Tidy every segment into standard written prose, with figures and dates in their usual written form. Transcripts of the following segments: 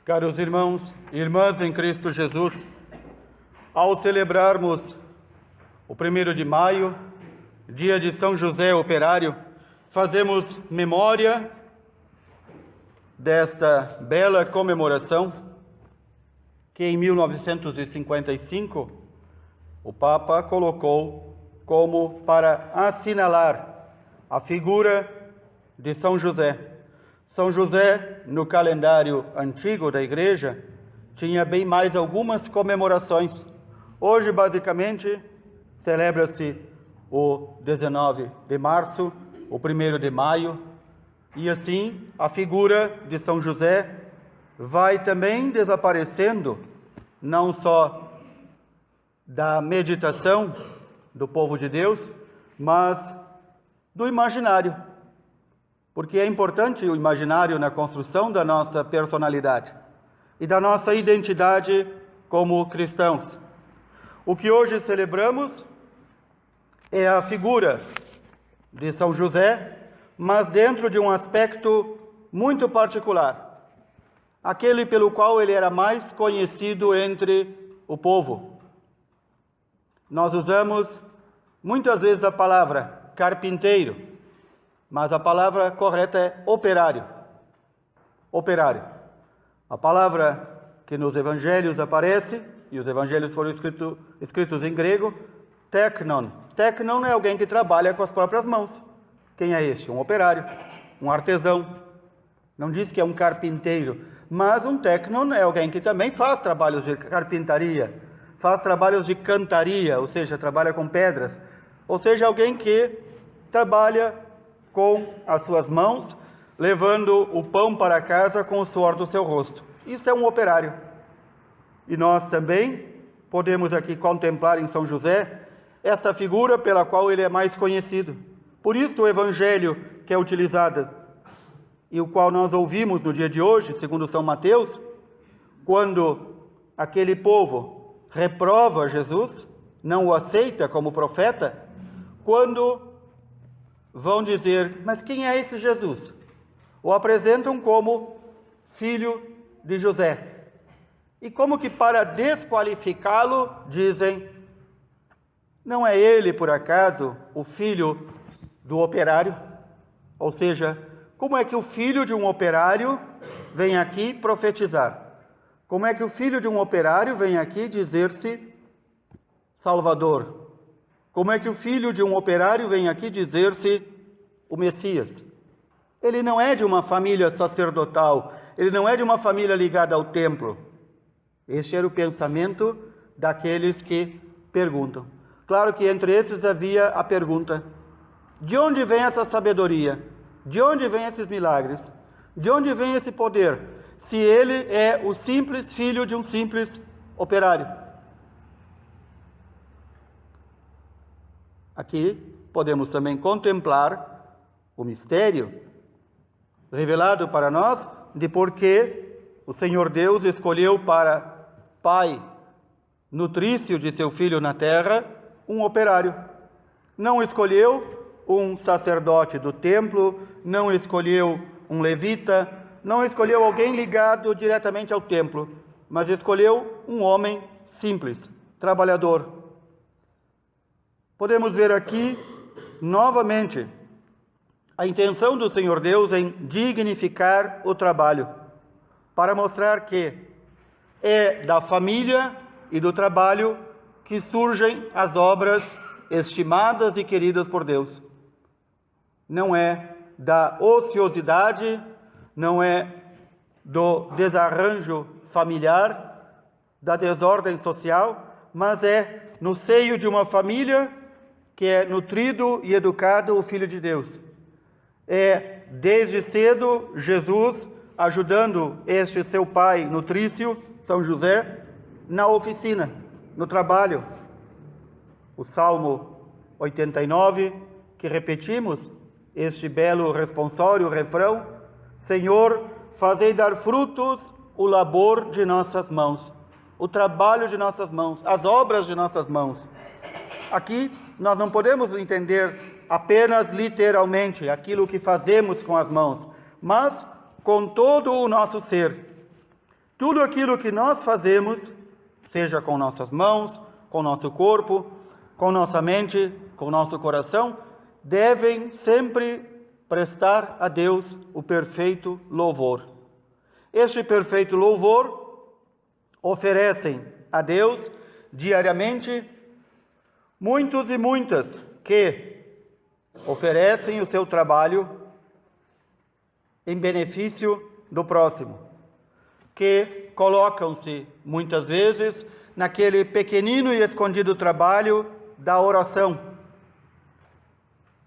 Caros irmãos e irmãs em Cristo Jesus, ao celebrarmos o 1º de maio, dia de São José Operário, fazemos memória desta bela comemoração que em 1955 o Papa colocou como para assinalar a figura de São José. São José, no calendário antigo da Igreja, tinha bem mais algumas comemorações. Hoje, basicamente, celebra-se o 19 de março, o 1º de maio, e assim a figura de São José vai também desaparecendo, não só da meditação do povo de Deus, mas do imaginário. Porque é importante o imaginário na construção da nossa personalidade e da nossa identidade como cristãos. O que hoje celebramos é a figura de São José, mas dentro de um aspecto muito particular, aquele pelo qual ele era mais conhecido entre o povo. Nós usamos muitas vezes a palavra carpinteiro, mas a palavra correta é operário. Operário. A palavra que nos evangelhos aparece, e os evangelhos foram escritos em grego, teknon. Teknon é alguém que trabalha com as próprias mãos. Quem é este? Um operário, um artesão. Não diz que é um carpinteiro, mas um teknon é alguém que também faz trabalhos de carpintaria, faz trabalhos de cantaria, ou seja, trabalha com pedras. Ou seja, alguém que trabalha com as suas mãos, levando o pão para casa com o suor do seu rosto. Isso é um operário. E nós também podemos aqui contemplar em São José essa figura pela qual ele é mais conhecido. Por isso o evangelho que é utilizado e o qual nós ouvimos no dia de hoje, segundo São Mateus, quando aquele povo reprova Jesus, não o aceita como profeta, quando vão dizer, mas quem é esse Jesus? O apresentam como filho de José. E como que para desqualificá-lo, dizem, não é ele, por acaso, o filho do operário? Ou seja, como é que o filho de um operário vem aqui profetizar? Como é que o filho de um operário vem aqui dizer-se Salvador? Como é que o filho de um operário vem aqui dizer-se o Messias? Ele não é de uma família sacerdotal, ele não é de uma família ligada ao templo. Este era o pensamento daqueles que perguntam. Claro que entre esses havia a pergunta, de onde vem essa sabedoria? De onde vem esses milagres? De onde vem esse poder? Se ele é o simples filho de um simples operário. Aqui podemos também contemplar o mistério revelado para nós de por que o Senhor Deus escolheu para pai nutrício de seu filho na terra um operário. Não escolheu um sacerdote do templo, não escolheu um levita, não escolheu alguém ligado diretamente ao templo, mas escolheu um homem simples, trabalhador. Podemos ver aqui, novamente, a intenção do Senhor Deus em dignificar o trabalho, para mostrar que é da família e do trabalho que surgem as obras estimadas e queridas por Deus. Não é da ociosidade, não é do desarranjo familiar, da desordem social, mas é no seio de uma família que é nutrido e educado o Filho de Deus. É desde cedo Jesus ajudando este seu pai nutrício, São José, na oficina, no trabalho. O Salmo 89, que repetimos, este belo responsório, refrão, Senhor, fazei dar frutos o labor de nossas mãos, o trabalho de nossas mãos, as obras de nossas mãos. Aqui nós não podemos entender apenas literalmente aquilo que fazemos com as mãos, mas com todo o nosso ser. Tudo aquilo que nós fazemos, seja com nossas mãos, com nosso corpo, com nossa mente, com nosso coração, devem sempre prestar a Deus o perfeito louvor. Este perfeito louvor oferecem a Deus diariamente muitos e muitas que oferecem o seu trabalho em benefício do próximo, que colocam-se muitas vezes naquele pequenino e escondido trabalho da oração.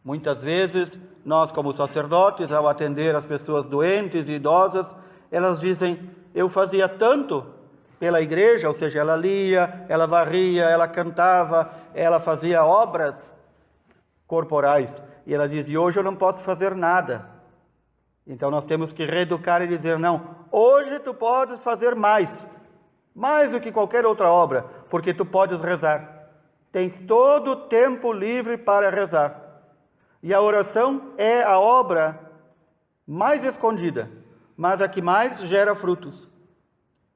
Muitas vezes, nós como sacerdotes, ao atender as pessoas doentes e idosas, elas dizem, eu fazia tanto pela igreja, ou seja, ela lia, ela varria, ela cantava, ela fazia obras corporais. E ela diz, e hoje eu não posso fazer nada. Então nós temos que reeducar e dizer, não, hoje tu podes fazer mais do que qualquer outra obra, porque tu podes rezar. Tens todo o tempo livre para rezar. E a oração é a obra mais escondida, mas a que mais gera frutos.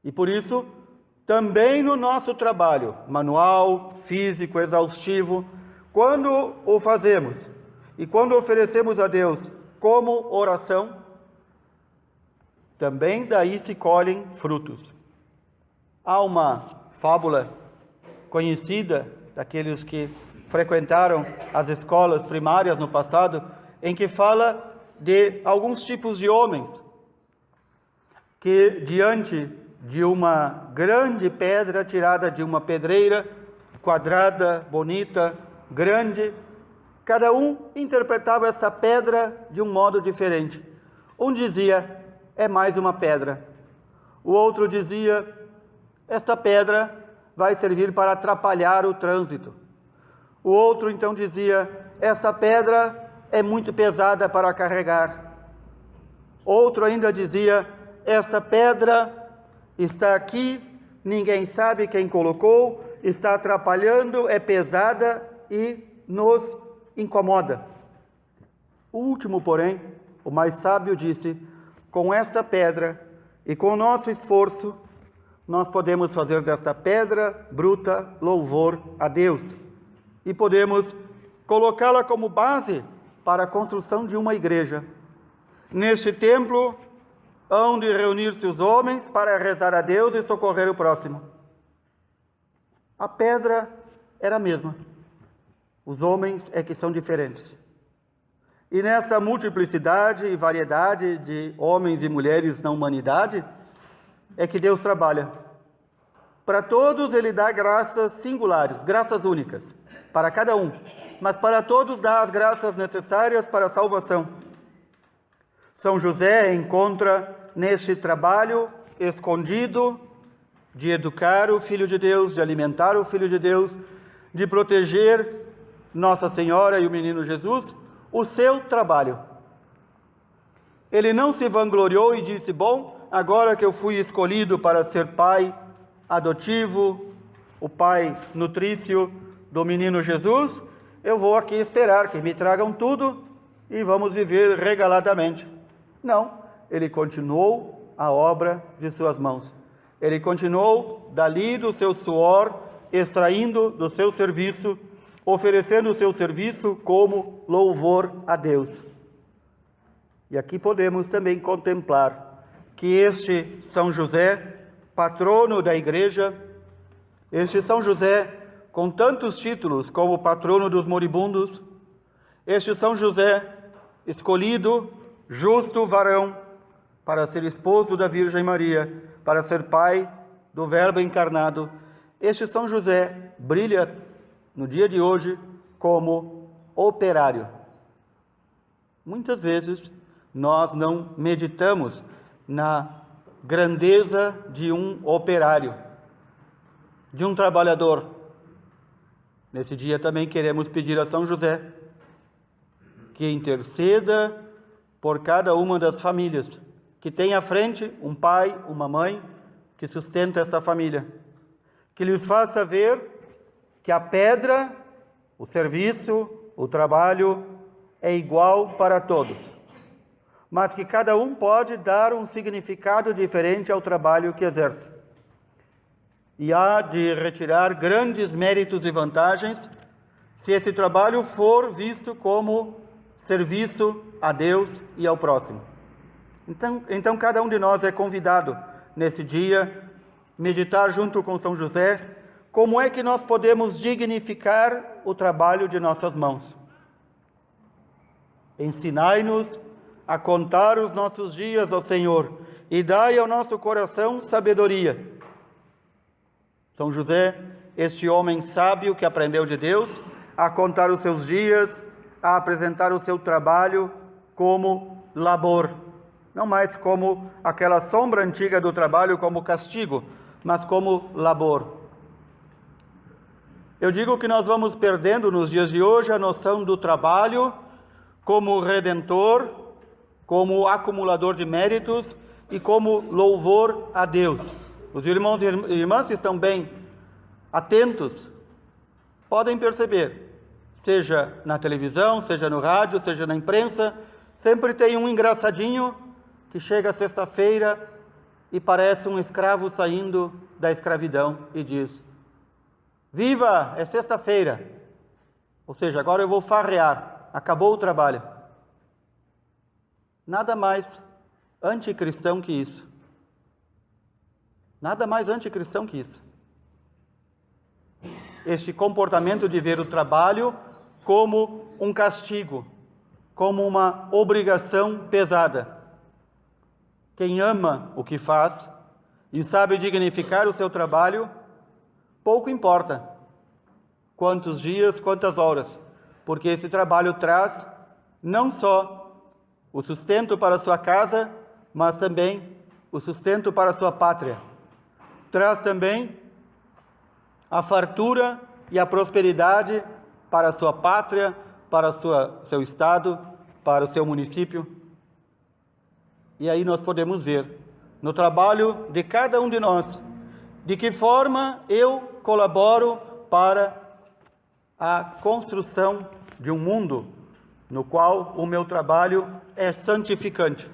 E por isso, também no nosso trabalho, manual, físico, exaustivo, quando o fazemos e quando oferecemos a Deus como oração, também daí se colhem frutos. Há uma fábula conhecida daqueles que frequentaram as escolas primárias no passado, em que fala de alguns tipos de homens que, diante de uma grande pedra tirada de uma pedreira, quadrada, bonita, grande, cada um interpretava essa pedra de um modo diferente. Um dizia, é mais uma pedra. O outro dizia, esta pedra vai servir para atrapalhar o trânsito. O outro então dizia, esta pedra é muito pesada para carregar. Outro ainda dizia, esta pedra está aqui, ninguém sabe quem colocou, está atrapalhando, é pesada e nos incomoda. O último, porém, o mais sábio disse, com esta pedra e com o nosso esforço, nós podemos fazer desta pedra bruta louvor a Deus. E podemos colocá-la como base para a construção de uma igreja. Neste templo, hão de reunir-se os homens para rezar a Deus e socorrer o próximo. A pedra era a mesma. Os homens é que são diferentes. E nessa multiplicidade e variedade de homens e mulheres na humanidade, é que Deus trabalha. Para todos Ele dá graças singulares, graças únicas, para cada um. Mas para todos dá as graças necessárias para a salvação. São José encontra neste trabalho escondido de educar o Filho de Deus, de alimentar o Filho de Deus, de proteger Nossa Senhora e o menino Jesus, o seu trabalho. Ele não se vangloriou e disse, bom, agora que eu fui escolhido para ser pai adotivo, o pai nutrício do menino Jesus, eu vou aqui esperar que me tragam tudo e vamos viver regaladamente. Não, ele continuou a obra de suas mãos. Ele continuou dali do seu suor, extraindo do seu serviço, oferecendo o seu serviço como louvor a Deus. E aqui podemos também contemplar que este São José, patrono da igreja, este São José com tantos títulos como patrono dos moribundos, este São José escolhido, justo varão, para ser esposo da Virgem Maria, para ser pai do Verbo encarnado, este São José brilha no dia de hoje como operário. Muitas vezes nós não meditamos na grandeza de um operário, de um trabalhador. Nesse dia também queremos pedir a São José que interceda por cada uma das famílias, que tem à frente um pai, uma mãe, que sustenta essa família, que lhes faça ver que a pedra, o serviço, o trabalho é igual para todos. mas que cada um pode dar um significado diferente ao trabalho que exerce. E há de retirar grandes méritos e vantagens se esse trabalho for visto como serviço a Deus e ao próximo. Então cada um de nós é convidado nesse dia meditar junto com São José como é que nós podemos dignificar o trabalho de nossas mãos. Ensinai-nos a contar os nossos dias, ó Senhor, e dai ao nosso coração sabedoria. São José, este homem sábio que aprendeu de Deus a contar os seus dias, a apresentar o seu trabalho como labor, não mais como aquela sombra antiga do trabalho como castigo, mas como labor. Eu digo que nós vamos perdendo nos dias de hoje a noção do trabalho como redentor, como acumulador de méritos e como louvor a Deus. Os irmãos e irmãs estão bem atentos, podem perceber, seja na televisão, seja no rádio, seja na imprensa, sempre tem um engraçadinho que chega sexta-feira e parece um escravo saindo da escravidão e diz: viva, é sexta-feira, ou seja, agora eu vou farrear, acabou o trabalho. Nada mais anticristão que isso. Nada mais anticristão que isso. Este comportamento de ver o trabalho como um castigo, como uma obrigação pesada. Quem ama o que faz e sabe dignificar o seu trabalho, pouco importa quantos dias, quantas horas, porque esse trabalho traz não só o sustento para a sua casa, mas também o sustento para a sua pátria. Traz também a fartura e a prosperidade para a sua pátria, para seu estado, para o seu município. E aí nós podemos ver, no trabalho de cada um de nós, de que forma eu colaboro para a construção de um mundo no qual o meu trabalho é santificante.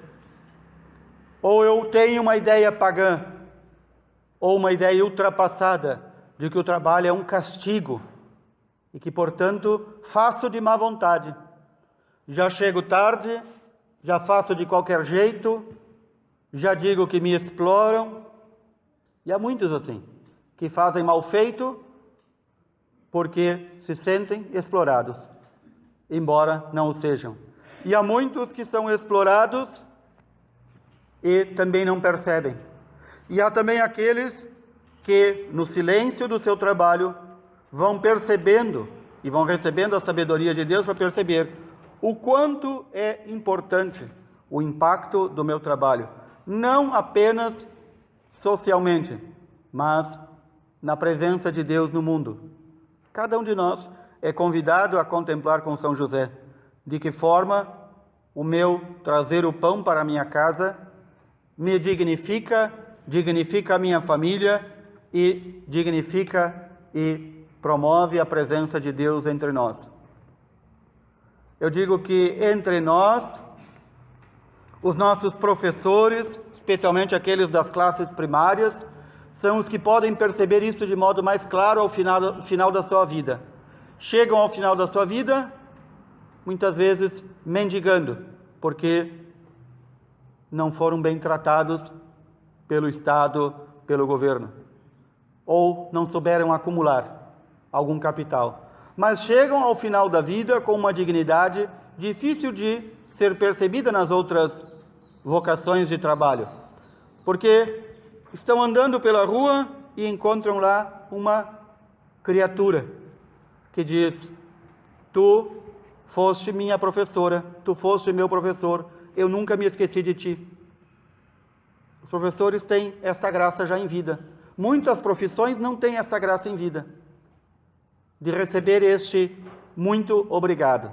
Ou eu tenho uma ideia pagã, ou uma ideia ultrapassada, de que o trabalho é um castigo, e que, portanto, faço de má vontade. Já chego tarde, já faço de qualquer jeito, já digo que me exploram, e há muitos assim, que fazem mal feito porque se sentem explorados, embora não o sejam. E há muitos que são explorados e também não percebem. E há também aqueles que, no silêncio do seu trabalho, vão percebendo e vão recebendo a sabedoria de Deus para perceber o quanto é importante o impacto do meu trabalho, não apenas socialmente, mas na presença de Deus no mundo. Cada um de nós é convidado a contemplar com São José de que forma o meu trazer o pão para a minha casa me dignifica, dignifica a minha família e dignifica e promove a presença de Deus entre nós. Eu digo que entre nós, os nossos professores, especialmente aqueles das classes primárias, são os que podem perceber isso de modo mais claro ao final da sua vida. Chegam ao final da sua vida, muitas vezes mendigando, porque não foram bem tratados pelo Estado, pelo governo, ou não souberam acumular algum capital. Mas chegam ao final da vida com uma dignidade difícil de ser percebida nas outras vocações de trabalho, porque estão andando pela rua e encontram lá uma criatura que diz: tu foste minha professora, tu foste meu professor, eu nunca me esqueci de ti. Os professores têm esta graça já em vida. Muitas profissões não têm esta graça em vida, de receber este muito obrigado.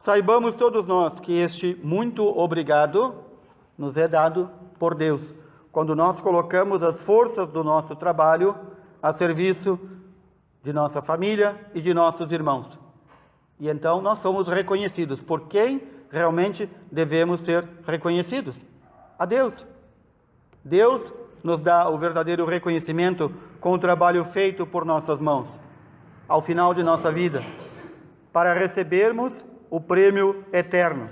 Saibamos todos nós que este muito obrigado nos é dado por Deus, quando nós colocamos as forças do nosso trabalho a serviço de nossa família e de nossos irmãos. E então nós somos reconhecidos por quem realmente devemos ser reconhecidos? A Deus. Deus nos dá o verdadeiro reconhecimento com o trabalho feito por nossas mãos, ao final de nossa vida, para recebermos o prêmio eterno.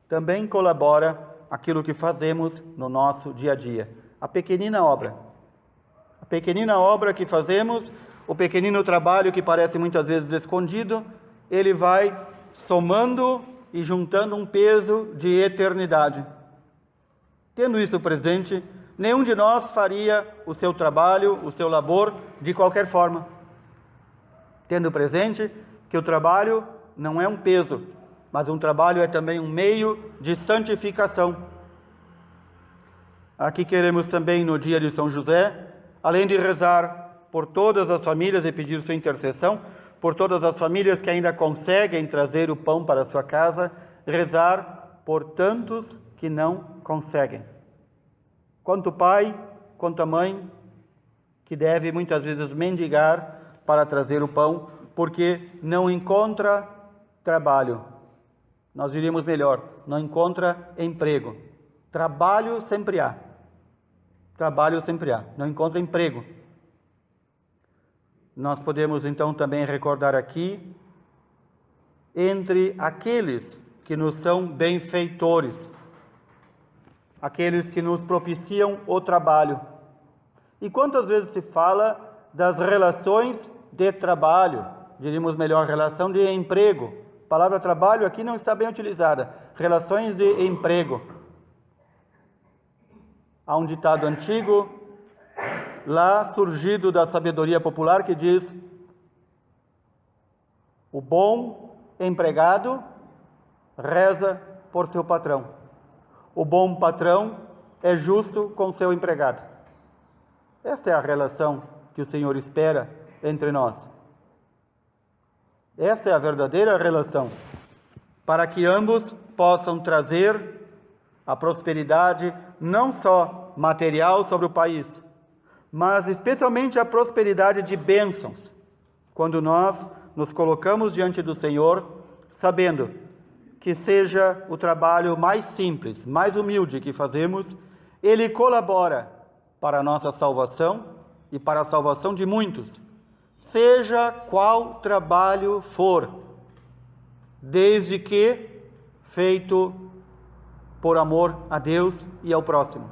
Também colabora aquilo que fazemos no nosso dia a dia, a pequenina obra. A pequenina obra que fazemos, o pequenino trabalho que parece muitas vezes escondido, ele vai somando e juntando um peso de eternidade. Tendo isso presente, nenhum de nós faria o seu trabalho, o seu labor, de qualquer forma. Tendo presente que o trabalho não é um peso, mas um trabalho é também um meio de santificação. Aqui queremos também, no dia de São José, além de rezar por todas as famílias e pedir sua intercessão, por todas as famílias que ainda conseguem trazer o pão para a sua casa, rezar por tantos que não conseguem. Quanto pai, quanto mãe, que deve muitas vezes mendigar para trazer o pão, porque não encontra trabalho. Nós diríamos melhor, não encontra emprego. Trabalho sempre há. Trabalho sempre há. Não encontra emprego. Nós podemos então também recordar aqui, entre aqueles que nos são benfeitores, aqueles que nos propiciam o trabalho. E quantas vezes se fala das relações de trabalho, diríamos melhor, relação de emprego. A palavra trabalho aqui não está bem utilizada, relações de emprego. Há um ditado antigo, lá surgido da sabedoria popular, que diz: o bom empregado reza por seu patrão. O bom patrão é justo com seu empregado. Esta é a relação que o Senhor espera entre nós. Esta é a verdadeira relação, para que ambos possam trazer a prosperidade não só material sobre o país, mas especialmente a prosperidade de bênçãos, quando nós nos colocamos diante do Senhor, sabendo que seja o trabalho mais simples, mais humilde que fazemos, ele colabora para a nossa salvação e para a salvação de muitos, seja qual trabalho for, desde que feito por amor a Deus e ao próximo.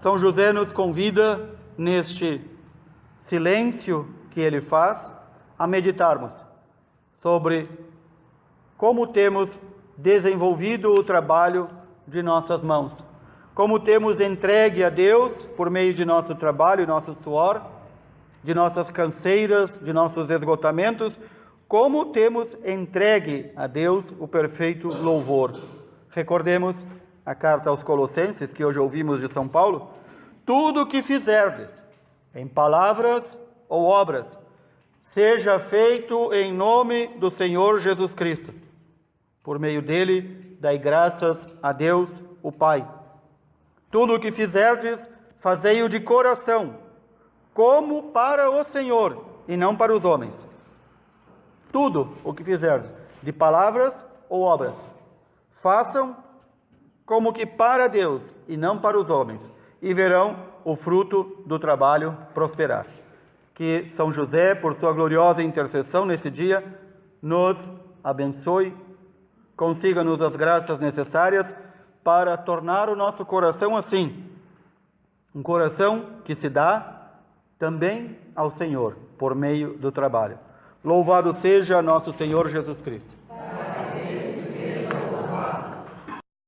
São José nos convida, neste silêncio que ele faz, a meditarmos sobre como temos desenvolvido o trabalho de nossas mãos, como temos entregue a Deus, por meio de nosso trabalho e nosso suor, de nossas canseiras, de nossos esgotamentos, como temos entregue a Deus o perfeito louvor. Recordemos a carta aos Colossenses, que hoje ouvimos de São Paulo: tudo o que fizerdes, em palavras ou obras, seja feito em nome do Senhor Jesus Cristo. Por meio dele, dai graças a Deus, o Pai. Tudo o que fizerdes, fazei-o de coração, como para o Senhor, e não para os homens. Tudo o que fizerdes, de palavras ou obras, façam como que para Deus, e não para os homens, e verão o fruto do trabalho prosperar. Que São José, por sua gloriosa intercessão nesse dia, nos abençoe, consiga-nos as graças necessárias para tornar o nosso coração assim, um coração que se dá também ao Senhor, por meio do trabalho. Louvado seja nosso Senhor Jesus Cristo.